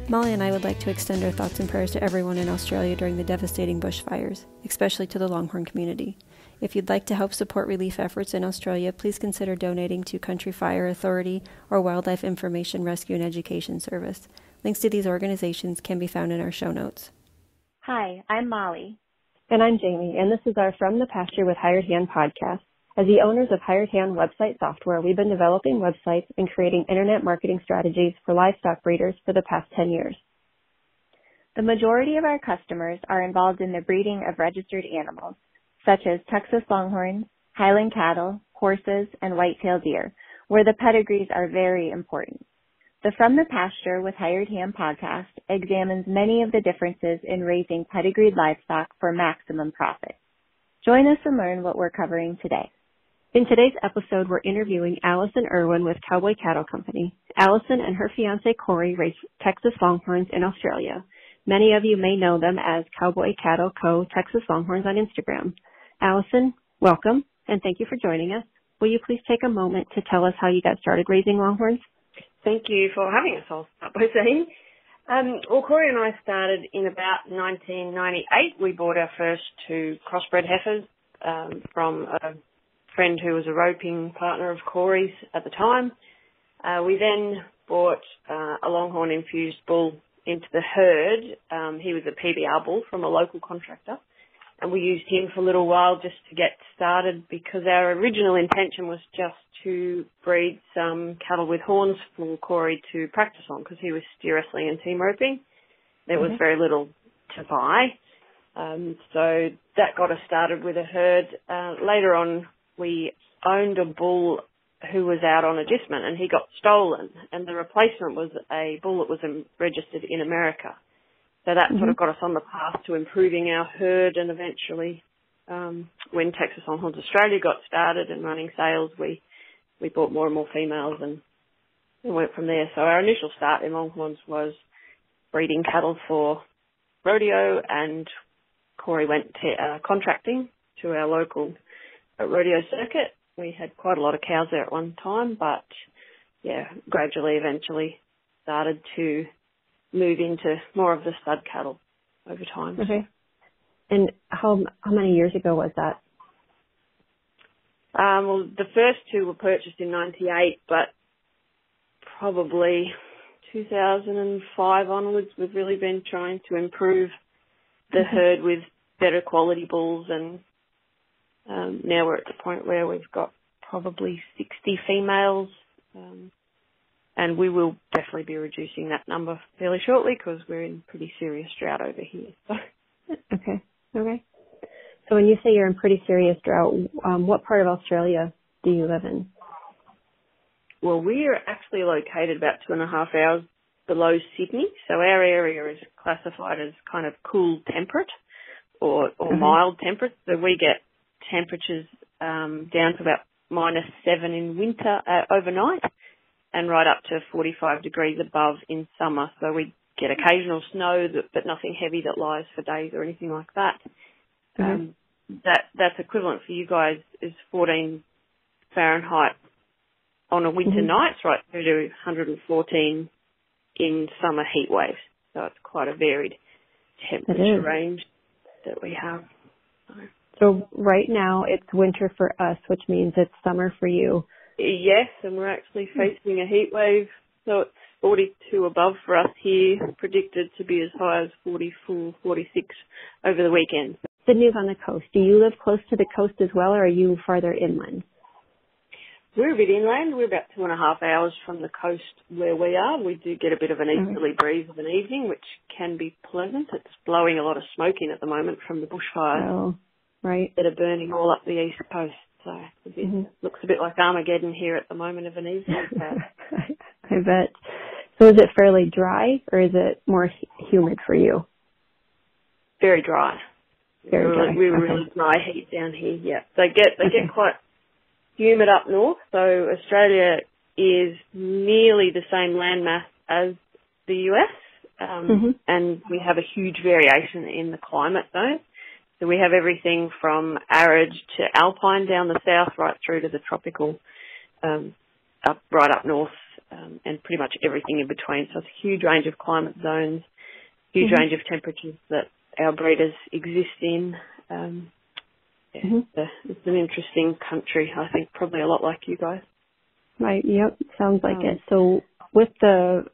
Molly and I would like to extend our thoughts and prayers to everyone in Australia during the devastating bushfires, especially to the Longhorn community. If you'd like to help support relief efforts in Australia, please consider donating to Country Fire Authority or Wildlife Information Rescue and Education Service. Links to these organizations can be found in our show notes. Hi, I'm Molly. And I'm Jamie, and this is our From the Pasture with Hired Hand podcast. As the owners of Hired Hand website software, we've been developing websites and creating internet marketing strategies for livestock breeders for the past 10 years. The majority of our customers are involved in the breeding of registered animals, such as Texas Longhorns, Highland cattle, horses, and white-tailed deer, where the pedigrees are very important. The From the Pasture with Hired Hand podcast examines many of the differences in raising pedigreed livestock for maximum profit. Join us and learn what we're covering today. In today's episode, we're interviewing Alison Irwin with Cowboy Cattle Company. Alison and her fiancé Cory raise Texas Longhorns in Australia. Many of you may know them as Cowboy Cattle Co. Texas Longhorns on Instagram. Alison, welcome, and thank you for joining us. Will you please take a moment to tell us how you got started raising Longhorns? Thank you for having us. I'll start by saying. Cory and I started in about 1998. We bought our first two crossbred heifers from a friend who was a roping partner of Cory's at the time. We then bought a Longhorn-infused bull into the herd. He was a PBR bull from a local contractor, and we used him for a little while just to get started because our original intention was just to breed some cattle with horns for Cory to practice on because he was steer wrestling and team roping. There was very little to buy. So that got us started with a herd. Later on, we owned a bull who was out on agistment and he got stolen, and the replacement was a bull that was registered in America. So that sort of got us on the path to improving our herd, and eventually when Texas Longhorns Australia got started and running sales, we bought more and more females and went from there. So our initial start in Longhorns was breeding cattle for rodeo, and Cory went contracting to our local rodeo circuit. We had quite a lot of cows there at one time, but gradually, eventually started to move into more of the stud cattle over time. Okay. And how many years ago was that? Well, the first two were purchased in 98, but probably 2005 onwards, we've really been trying to improve the herd with better quality bulls, and now we're at the point where we've got probably 60 females, and we will definitely be reducing that number fairly shortly because we're in pretty serious drought over here. Okay. So when you say you're in pretty serious drought, what part of Australia do you live in? Well, we are actually located about 2.5 hours below Sydney, so our area is classified as kind of cool temperate or mild temperate. So we get temperatures down to about -7 in winter overnight, and right up to 45 degrees above in summer. So we get occasional snow, but nothing heavy that lies for days or anything like that. That's equivalent for you guys is 14 Fahrenheit on a winter night, right through to 114 in summer heat waves. So it's quite a varied temperature range that we have. So right now it's winter for us, which means it's summer for you. Yes, and we're actually facing a heat wave. So it's 42 above for us here, predicted to be as high as 44, 46 over the weekend. Sydney's on the coast. Do you live close to the coast as well, or are you farther inland? We're a bit inland. We're about 2.5 hours from the coast where we are. We do get a bit of an easterly breeze of an evening, which can be pleasant. It's blowing a lot of smoke in at the moment from the bushfires that are burning all up the east coast. So it looks a bit like Armageddon here at the moment of an evening. I bet. So is it fairly dry, or is it more humid for you? Very dry. Very dry. We really dry heat down here. Yeah, they get quite humid up north. So Australia is nearly the same landmass as the US, and we have a huge variation in the climate zone. So we have everything from arid to alpine down the south right through to the tropical right up north, and pretty much everything in between. So it's a huge range of climate zones, huge range of temperatures that our breeders exist in. It's an interesting country, I think, probably a lot like you guys. Right, yep, sounds like it. So with the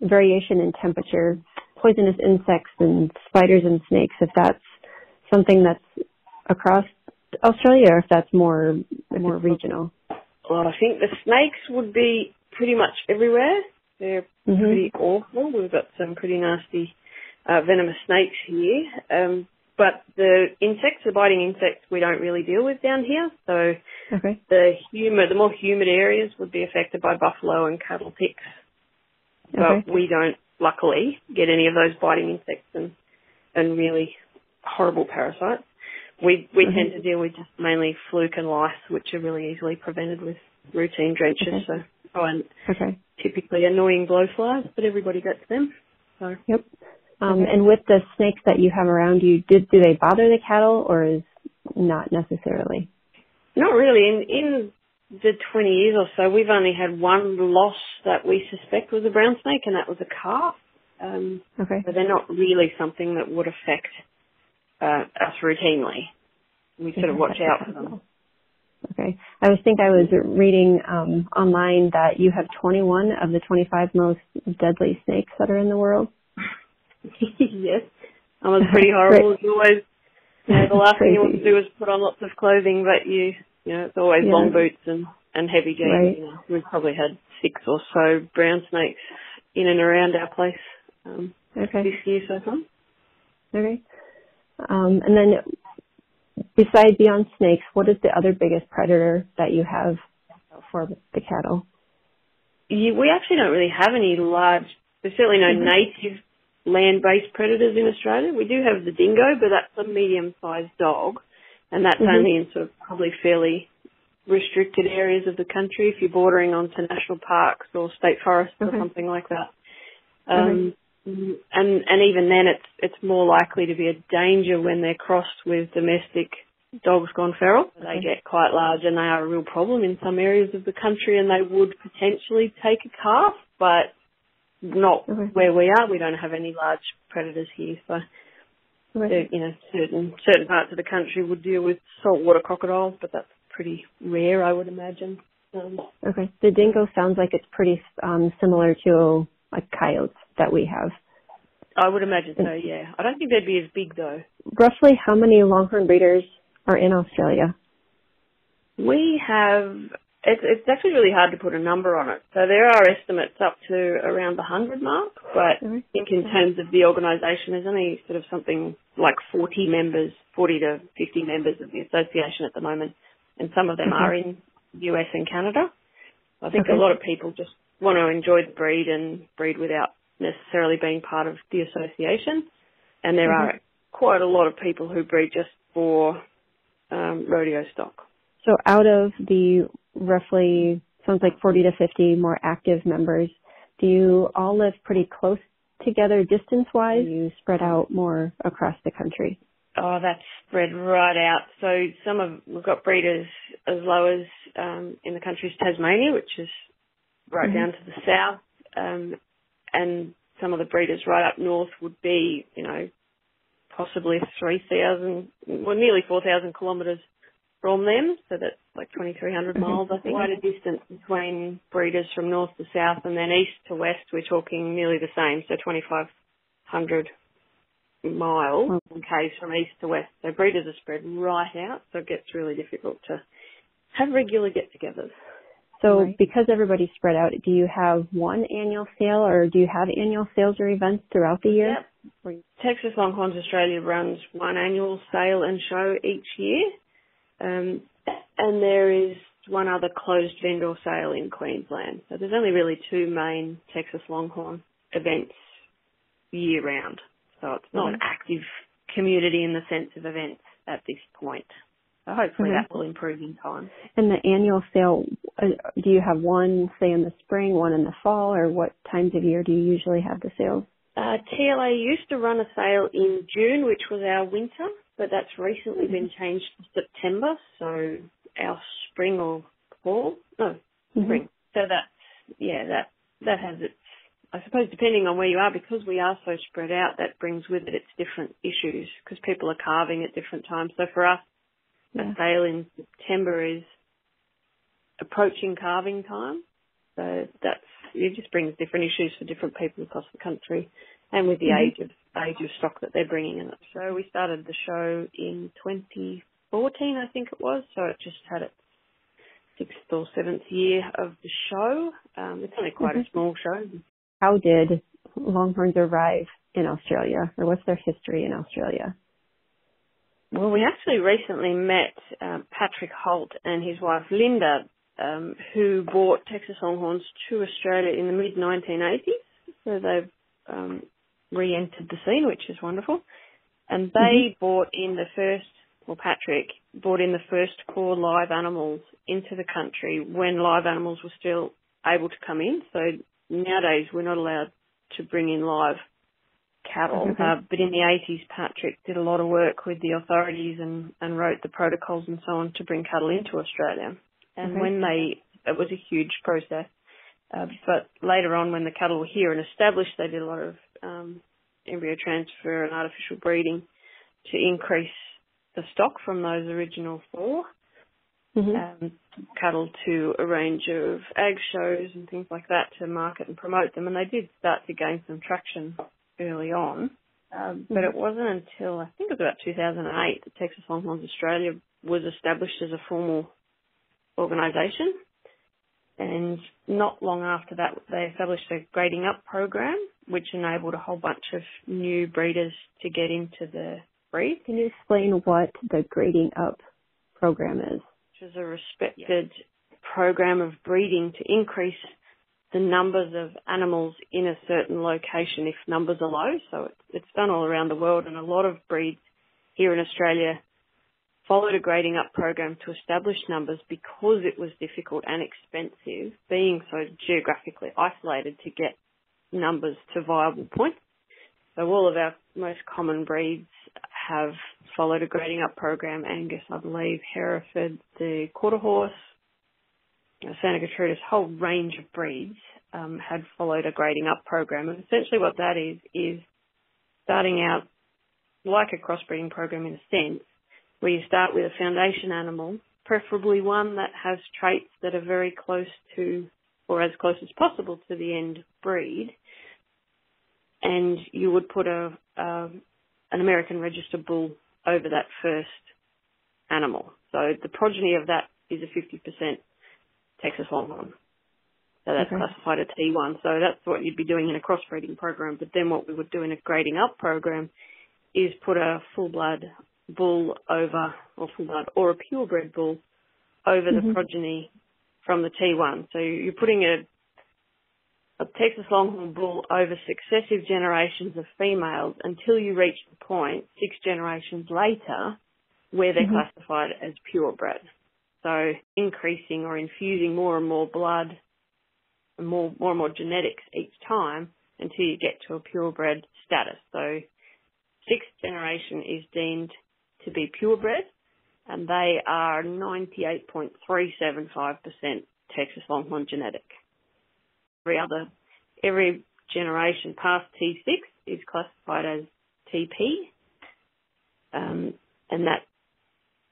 variation in temperature, poisonous insects and spiders and snakes, if that's something that's across Australia or if that's more regional? Well, I think the snakes would be pretty much everywhere. They're pretty awful. We've got some pretty nasty venomous snakes here. But the insects, the biting insects, we don't really deal with down here. So the more humid areas would be affected by buffalo and cattle ticks. But we don't, luckily, get any of those biting insects and really horrible parasites. We tend to deal with just mainly fluke and lice, which are really easily prevented with routine drenches. And typically annoying blowflies, but everybody gets them. So. Yep. And with the snakes that you have around you, do they bother the cattle or is not necessarily? Not really. In the 20 years or so, we've only had one loss that we suspect was a brown snake, and that was a calf. So they're not really something that would affect us routinely. We sort of watch out for them. Okay. I was reading online that you have 21 of the 25 most deadly snakes that are in the world. Yes. That was pretty horrible. It's always, the last thing you want to do is put on lots of clothing, but it's always long boots and heavy jeans. Right. We've probably had 6 or so brown snakes in and around our place this year so far. Okay. And then beyond snakes, what is the other biggest predator that you have for the cattle? We actually don't really have any there's certainly no native land-based predators in Australia. We do have the dingo, but that's a medium-sized dog, and that's only in sort of probably fairly restricted areas of the country if you're bordering onto national parks or state forests or something like that. And even then it's more likely to be a danger when they're crossed with domestic dogs gone feral. They get quite large and they are a real problem in some areas of the country, and they would potentially take a calf, but not where we are. We don't have any large predators here, so certain parts of the country would deal with saltwater crocodiles, but that's pretty rare, I would imagine. The dingo sounds like it's pretty similar to coyotes that we have. I would imagine so, yeah. I don't think they'd be as big, though. Roughly how many Longhorn breeders are in Australia? We have... It's actually really hard to put a number on it. So there are estimates up to around the 100 mark, but I think in terms of the organisation, there's only sort of something like 40 to 50 members of the association at the moment, and some of them are in the US and Canada. I think a lot of people just want to enjoy the breed and breed without necessarily being part of the association, and there are quite a lot of people who breed just for rodeo stock. So out of the roughly, sounds like 40 to 50 more active members, do you all live pretty close together distance-wise? Do you spread out more across the country? Oh, that's spread right out. So we've got breeders as low as in the country's Tasmania, which is right down to the south, and some of the breeders right up north would be, possibly 3,000, nearly 4,000 kilometres from them, so that's like 2,300 miles, I think. Quite a distance between breeders from north to south, and then east to west, we're talking nearly the same, so 2,500 miles in case from east to west. So breeders are spread right out, so it gets really difficult to have regular get-togethers. So because everybody's spread out, do you have one annual sale, or do you have annual sales or events throughout the year? Yep. Texas Longhorns Australia runs one annual sale and show each year. And there is one other closed vendor sale in Queensland. So there's only really 2 main Texas Longhorn events year-round. So it's not an active community in the sense of events at this point. So hopefully that will improve in time. And the annual sale, do you have one, say, in the spring, one in the fall, or what times of year do you usually have the sales? TLA used to run a sale in June, which was our winter, but that's recently been changed to September, so our spring or fall? No, spring. So that has its, I suppose, depending on where you are, because we are so spread out, that brings with it its different issues because people are calving at different times. So for us, a sale in September is approaching calving time. So it just brings different issues for different people across the country, and with the age of stock that they're bringing in it. So we started the show in 2014, I think it was. So it just had its 6th or 7th year of the show. It's only quite a small show. How did Longhorns arrive in Australia, or what's their history in Australia? Well, we actually recently met Patrick Holt and his wife Linda, who brought Texas Longhorns to Australia in the mid-1980s. So they've re-entered the scene, which is wonderful. And they brought in Patrick brought in the first core live animals into the country when live animals were still able to come in. So nowadays we're not allowed to bring in live cattle. But in the 80s, Patrick did a lot of work with the authorities and wrote the protocols and so on to bring cattle into Australia. And it was a huge process. But later on, when the cattle were here and established, they did a lot of embryo transfer and artificial breeding to increase the stock from those original 4 cattle to a range of ag shows and things like that to market and promote them. And they did start to gain some traction early on. But it wasn't until, I think it was about 2008, that Texas Longhorns Australia was established as a formal organisation. And not long after that, they established a grading up program, which enabled a whole bunch of new breeders to get into the breed. Can you explain what the grading up program is? Which is a respected program of breeding to increase the numbers of animals in a certain location if numbers are low. So it's done all around the world, and a lot of breeds here in Australia followed a grading up program to establish numbers because it was difficult and expensive, being so geographically isolated, to get numbers to viable points. So all of our most common breeds have followed a grading up program. Angus, I believe, Hereford, the quarter horse, Santa Gertrudis, a whole range of breeds had followed a grading up program. And essentially what that is starting out like a crossbreeding program in a sense, where you start with a foundation animal, preferably one that has traits that are very close to, or as close as possible to, the end breed. And you would put an American registered bull over that first animal. So the progeny of that is a 50% Texas Longhorn. So that's classified a T1. So that's what you'd be doing in a crossbreeding program. But then what we would do in a grading up program is put a full-blood bull over, or full-blood, or a purebred bull over the progeny from the T1. So you're putting a Texas Longhorn bull over successive generations of females until you reach the point 6 generations later where they're classified as purebred. So increasing or infusing more and more blood and more and more genetics each time until you get to a purebred status. So 6th generation is deemed to be purebred, and they are 98.375% Texas Longhorn genetic. Every generation past T6 is classified as TP, and that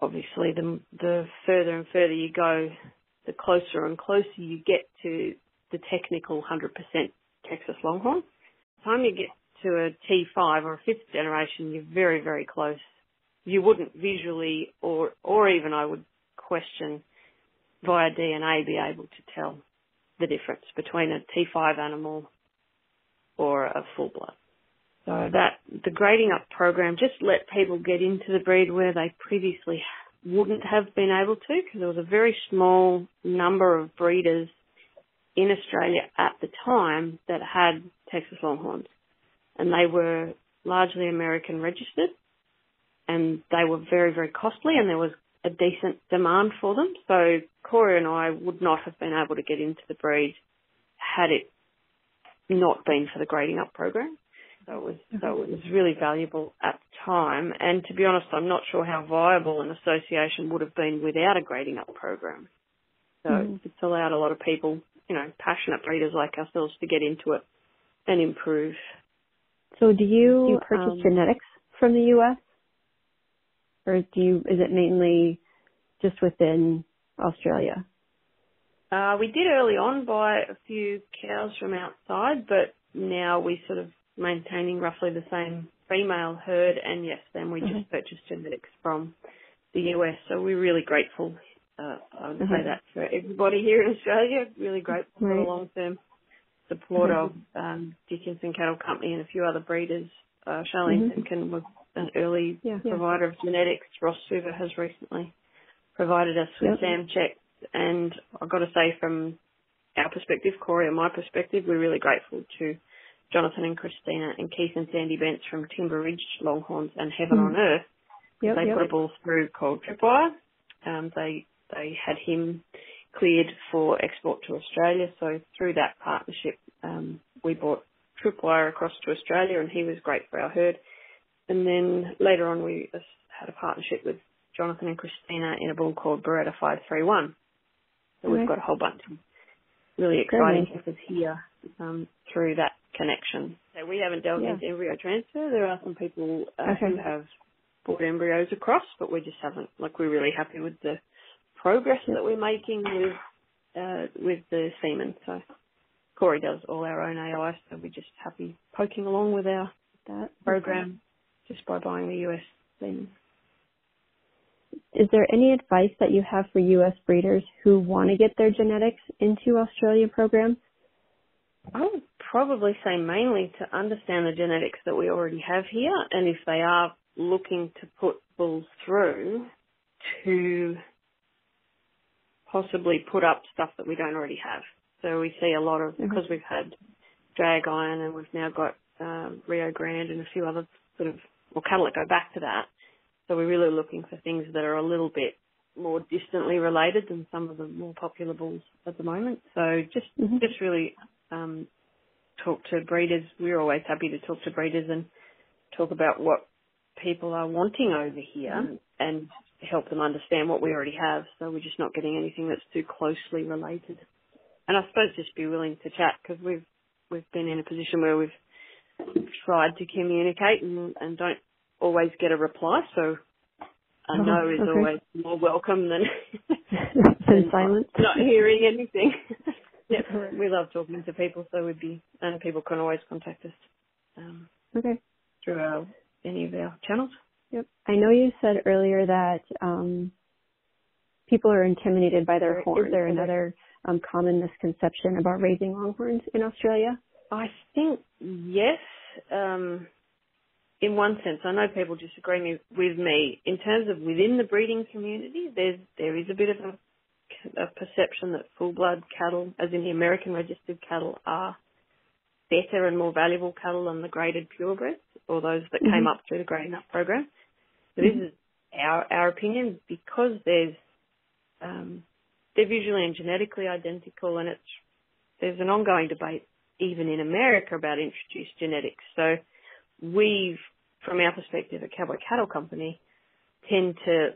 obviously the further and further you go, the closer and closer you get to the technical 100% Texas Longhorn. By the time you get to a T5 or a 5th generation, you're very, very close. You wouldn't visually or even, I would question, via DNA be able to tell the difference between a T5 animal or a full blood. So that the grading up program just let people get into the breed where they previously wouldn't have been able to, because there was a very small number of breeders in Australia at the time that had Texas Longhorns, and they were largely American registered, and they were very, very costly, and there was a decent demand for them. So Cory and I would not have been able to get into the breed had it not been for the grading up program. So it was really valuable at the time. And to be honest, I'm not sure how viable an association would have been without a grading up program. So it's allowed a lot of people passionate breeders like ourselves to get into it and improve. So do you purchase genetics from the U.S.? Or is it mainly just within Australia? We did early on buy a few cows from outside, but now we sort of maintaining roughly the same female herd, and yes, then we just purchased genetics from the US. So we're really grateful. I would say that for everybody here in Australia, really grateful for the long-term support of Dickinson Cattle Company and a few other breeders. Charlene Simkin was an early provider of genetics. Ross Suver has recently provided us with SAM checks. And I've got to say, from our perspective, Cory and my perspective, we're really grateful to Jonathan and Christina and Keith and Sandy Bents from Timber Ridge Longhorns and Heaven on Earth. They put a bull through called Tripwire. They had him cleared for export to Australia. So through that partnership, we brought Tripwire across to Australia, and he was great for our herd. And then later on, we had a partnership with Jonathan and Christina in a bull called Beretta 531. So we've got a whole bunch of really exciting heifers here through that connection. So we haven't delved into embryo transfer. There are some people who have brought embryos across, but we just haven't. We're really happy with the progress that we're making with the semen. So Cory does all our own AI, so we're just happy poking along with that program just by buying the US semen. Is there any advice that you have for U.S. breeders who want to get their genetics into Australia programs? I would probably say mainly to understand the genetics that we already have here, and if they are looking to put bulls through, to possibly put up stuff that we don't already have. So we see a lot of, because we've had Drag Iron and we've now got Rio Grande and a few other cattle that go back to that. So we're really looking for things that are a little bit more distantly related than some of the more popular bulls at the moment. So just really talk to breeders. We're always happy to talk to breeders and talk about what people are wanting over here and help them understand what we already have. So we're just not getting anything that's too closely related. And I suppose just be willing to chat, because we've been in a position where we've tried to communicate and don't always get a reply, so a no is always more welcome than silence. Not hearing anything. We love talking to people, so and people can always contact us through any of our channels. I know you said earlier that people are intimidated by their horns. Is there another common misconception about raising longhorns in Australia? I think yes. In one sense, I know people disagree with me. In terms of within the breeding community, there is a bit of a perception that full-blood cattle, as in the American registered cattle, are better and more valuable cattle than the graded purebreds, or those that came up through the grading up program. So this is our opinion, because they're visually and genetically identical, and there's an ongoing debate even in America about introduced genetics. So we've, from our perspective at Cowboy Cattle Company, tend to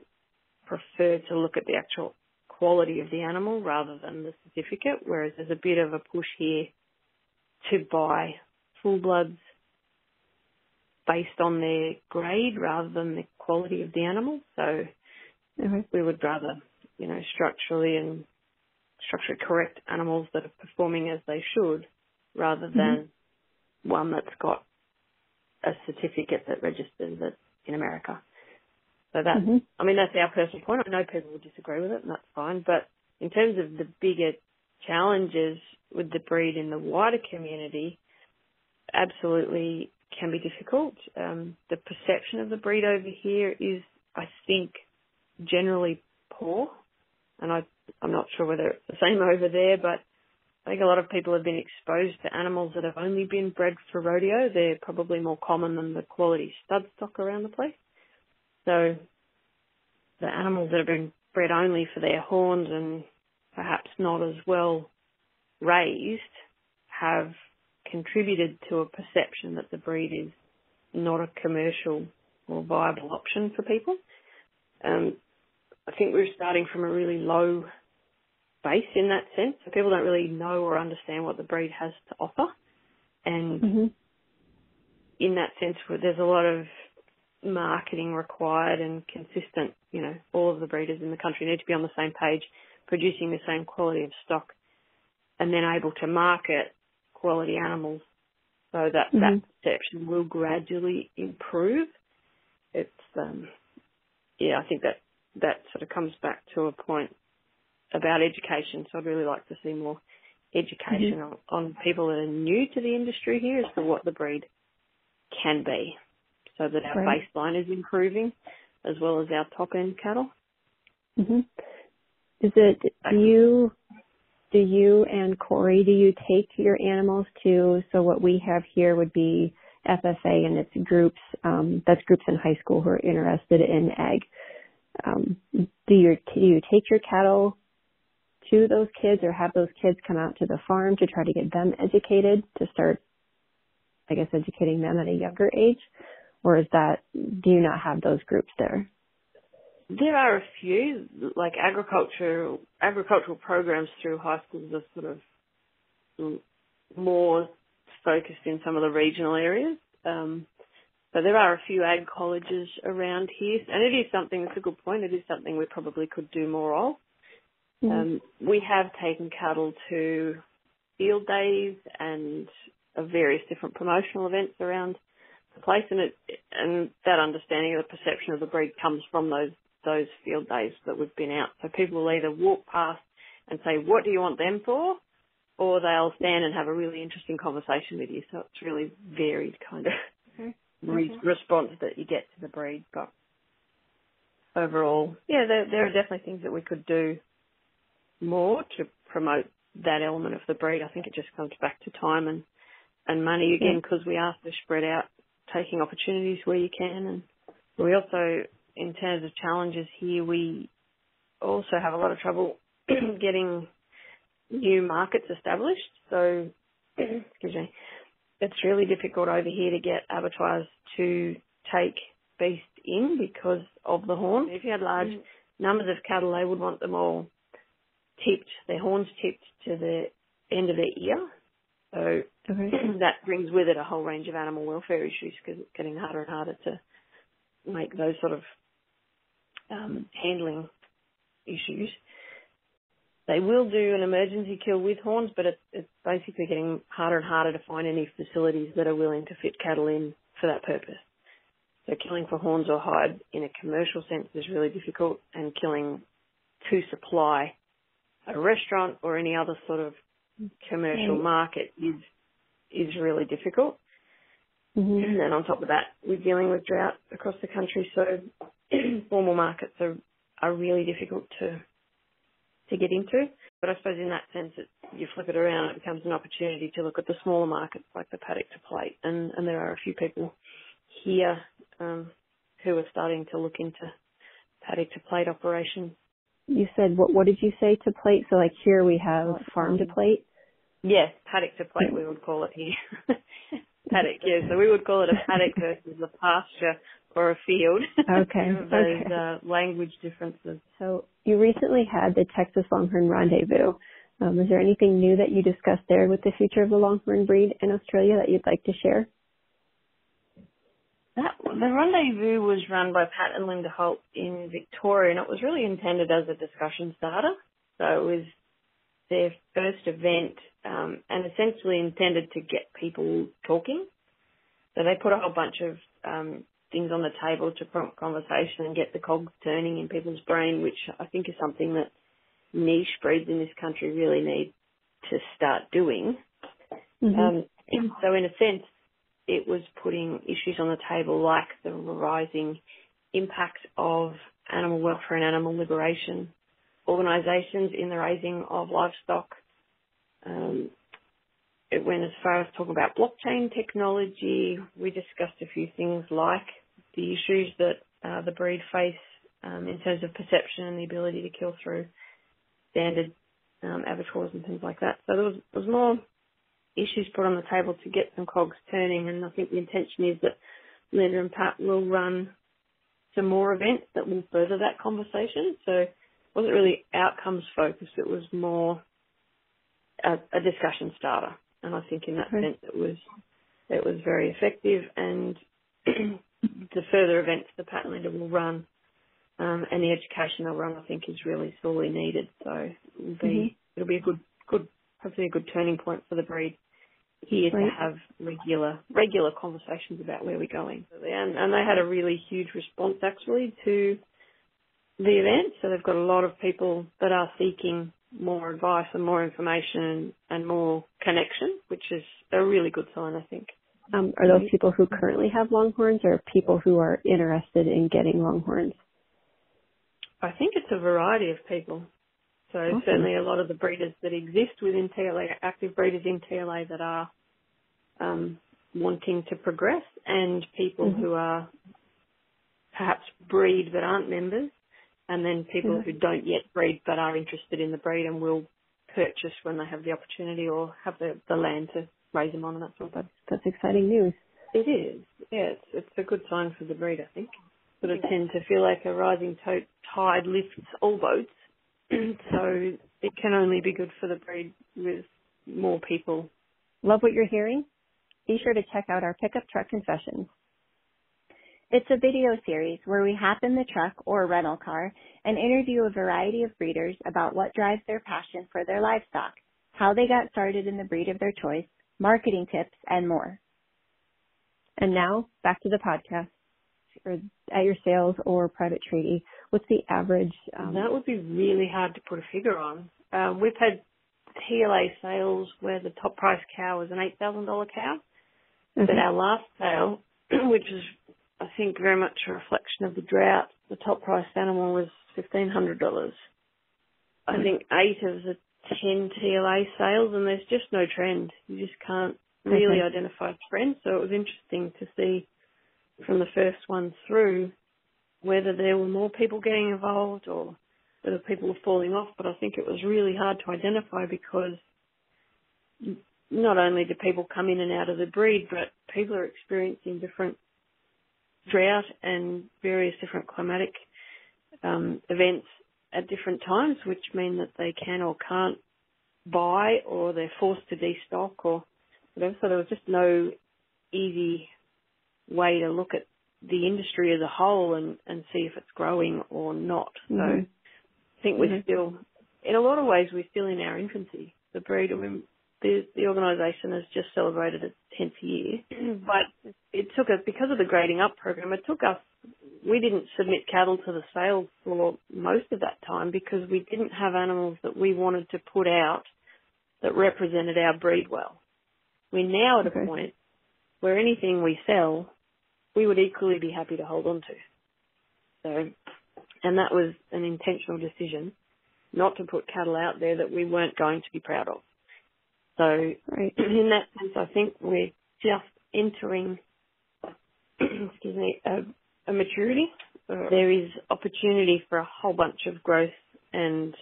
prefer to look at the actual quality of the animal rather than the certificate, whereas there's a bit of a push here to buy full bloods based on their grade rather than the quality of the animal. So we would rather, structurally correct animals that are performing as they should, rather than one that's got a certificate that registers it in America. So that's our personal point. I know people will disagree with it, and that's fine. But in terms of the bigger challenges with the breed in the wider community, absolutely can be difficult. The perception of the breed over here is, I think, generally poor. And I'm not sure whether it's the same over there, but I think a lot of people have been exposed to animals that have only been bred for rodeo. They're probably more common than the quality stud stock around the place. So the animals that have been bred only for their horns and perhaps not as well raised have contributed to a perception that the breed is not a commercial or viable option for people. I think we're starting from a really low base in that sense. So people don't really know or understand what the breed has to offer. And in that sense, there's a lot of marketing required and consistent. All of the breeders in the country need to be on the same page, producing the same quality of stock, and then able to market quality animals so that that perception will gradually improve. It's, I think that sort of comes back to a point about education. So I'd really like to see more education on people that are new to the industry here as to what the breed can be, so that our baseline is improving as well as our top-end cattle. Is it, do you and Cory, do you take your animals to, so what we have here would be FFA, and it's groups, that's groups in high school who are interested in ag. Do you take your cattle to those kids, or have those kids come out to the farm to try to get them educated, to start, I guess, educating them at a younger age? Or do you not have those groups there? There are a few, like agricultural programs through high schools are sort of more focused in some of the regional areas. So there are a few ag colleges around here, and it is something, it's a good point, it is something we probably could do more of. We have taken cattle to field days and various different promotional events around the place, and that understanding of the perception of the breed comes from those field days that we've been out. So people will either walk past and say, what do you want them for? Or they'll stand and have a really interesting conversation with you. So it's really varied kind of response that you get to the breed. But overall, there are definitely things that we could do more to promote that element of the breed. I think it just comes back to time and money again, because we are so spread out, taking opportunities where you can. And we also, in terms of challenges here, we also have a lot of trouble getting new markets established. So, excuse me, it's really difficult over here to get abattoirs to take beast in because of the horn. If you had large numbers of cattle, they would want them all tipped, their horns tipped to the end of their ear. So that brings with it a whole range of animal welfare issues, because it's getting harder and harder to make those sort of handling issues. They will do an emergency kill with horns, but it's basically getting harder and harder to find any facilities that are willing to fit cattle in for that purpose. So killing for horns or hide in a commercial sense is really difficult, and killing to supply a restaurant or any other sort of commercial market is really difficult. And then on top of that, we're dealing with drought across the country, so formal markets are really difficult to get into. But I suppose in that sense, you flip it around, it becomes an opportunity to look at the smaller markets like the paddock to plate, and there are a few people here who are starting to look into paddock to plate operations. You said, what did you say to plate? So like here we have farm to plate? Yes, paddock to plate we would call it here. Paddock, yeah. So we would call it a paddock versus a pasture or a field. Okay. Those language differences. So you recently had the Texas Longhorn Rendezvous. Is there anything new that you discussed there with the future of the Longhorn breed in Australia that you'd like to share? The rendezvous was run by Pat and Linda Holt in Victoria, and it was really intended as a discussion starter. So it was their first event, and essentially intended to get people talking. So they put a whole bunch of things on the table to prompt conversation and get the cogs turning in people's brain, which I think is something that niche breeds in this country really need to start doing. So in a sense, it was putting issues on the table like the rising impact of animal welfare and animal liberation organisations in the raising of livestock. It went as far as talking about blockchain technology. We discussed a few things like the issues that the breed face in terms of perception and the ability to kill through standard abattoirs and things like that. So there was more issues put on the table to get some cogs turning, and I think the intention is that Linda and Pat will run some more events that will further that conversation. So wasn't really outcomes focused. It was more a discussion starter. And I think in that sense it was very effective. And the further events the patent leader will run and the education they'll run, I think, is really sorely needed. So it'll be a good, hopefully a good turning point for the breed here to have regular conversations about where we're going. And they had a really huge response actually to the event. So they've got a lot of people that are seeking more advice and more information and more connection, which is a really good sign, I think. Are those people who currently have Longhorns or people who are interested in getting Longhorns? I think it's a variety of people. So certainly a lot of the breeders that exist within TLA, active breeders in TLA that are wanting to progress, and people who are perhaps breed but aren't members, and then people who don't yet breed but are interested in the breed and will purchase when they have the opportunity or have the land to raise them on and that sort of thing. That's exciting news. It is. Yeah, it's a good sign for the breed, I think. Sort of tend to feel like a rising tide lifts all boats. So it can only be good for the breed with more people. Love what you're hearing? Be sure to check out our Pickup Truck Confessions. It's a video series where we hop in the truck or rental car and interview a variety of breeders about what drives their passion for their livestock, how they got started in the breed of their choice, marketing tips, and more. And now, back to the podcast. Or at your sales or private treaty, what's the average? That would be really hard to put a figure on. We've had TLA sales where the top price cow was an $8,000 cow. But our last sale, which is, I think, very much a reflection of the drought, the top price animal was $1,500. I think 8 of the 10 TLA sales, and there's just no trend. You just can't really identify a trend. So it was interesting to see from the first one through whether there were more people getting involved or whether people were falling off. But I think it was really hard to identify because not only do people come in and out of the breed, but people are experiencing different drought and various different climatic events at different times, which mean that they can or can't buy or they're forced to destock or whatever. So there was just no easy way to look at the industry as a whole and see if it's growing or not. So I think we're still, in a lot of ways, we're still in our infancy. The breed, I mean, the organisation has just celebrated its 10th year, but it took us, because of the grading up program, we didn't submit cattle to the sales floor most of that time because we didn't have animals that we wanted to put out that represented our breed well. We're now at a point where anything we sell, we would equally be happy to hold on to. So, and that was an intentional decision not to put cattle out there that we weren't going to be proud of. So in that sense, I think we're just entering, a maturity. There is opportunity for a whole bunch of growth and,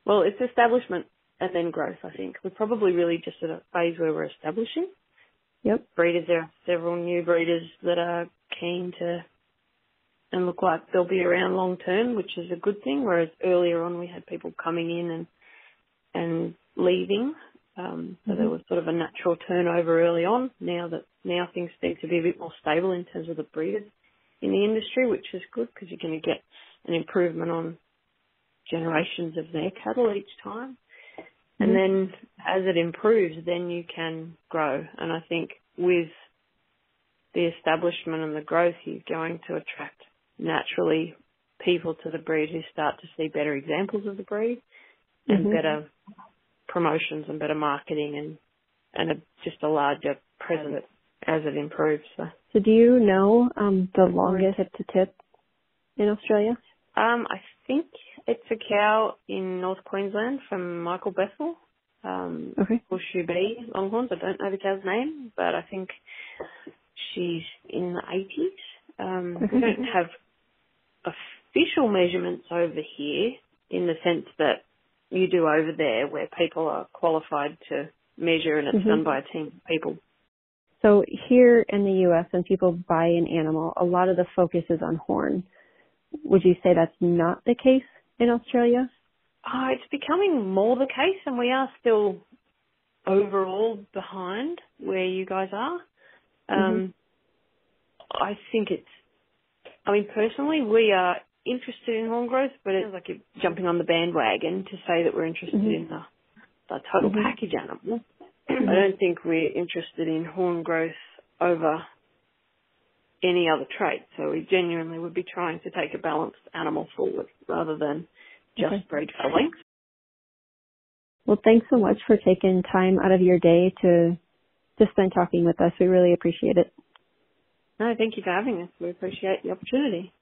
well, it's establishment and then growth, I think. We're probably really just at a phase where we're establishing. Breeders, there are several new breeders that are keen to and look like they'll be around long term, which is a good thing, whereas earlier on we had people coming in and leaving. So there was sort of a natural turnover early on. Now things seem to be a bit more stable in terms of the breeders in the industry, which is good because you're going to get an improvement on generations of their cattle each time. And then as it improves, then you can grow. And I think with the establishment and the growth, you're going to attract naturally people to the breed who start to see better examples of the breed and better promotions and better marketing and just a larger presence as it improves. So do you know the longest tip-to-tip in Australia? I think it's a cow in North Queensland from Michael Bethel, Horseshoe B Longhorns. I don't know the cow's name, but I think she's in the 80s. We don't have official measurements over here in the sense that you do over there where people are qualified to measure and it's done by a team of people. So here in the U.S., when people buy an animal, a lot of the focus is on horn. Would you say that's not the case in Australia? It's becoming more the case, and we are still overall behind where you guys are. I think personally, we are interested in horn growth, but it's like you're jumping on the bandwagon to say that we're interested in the total package animal. I don't think we're interested in horn growth over any other trait. So we genuinely would be trying to take a balanced animal forward rather than just breed for length. Well, thanks so much for taking time out of your day to spend talking with us. We really appreciate it. No, thank you for having us. We appreciate the opportunity.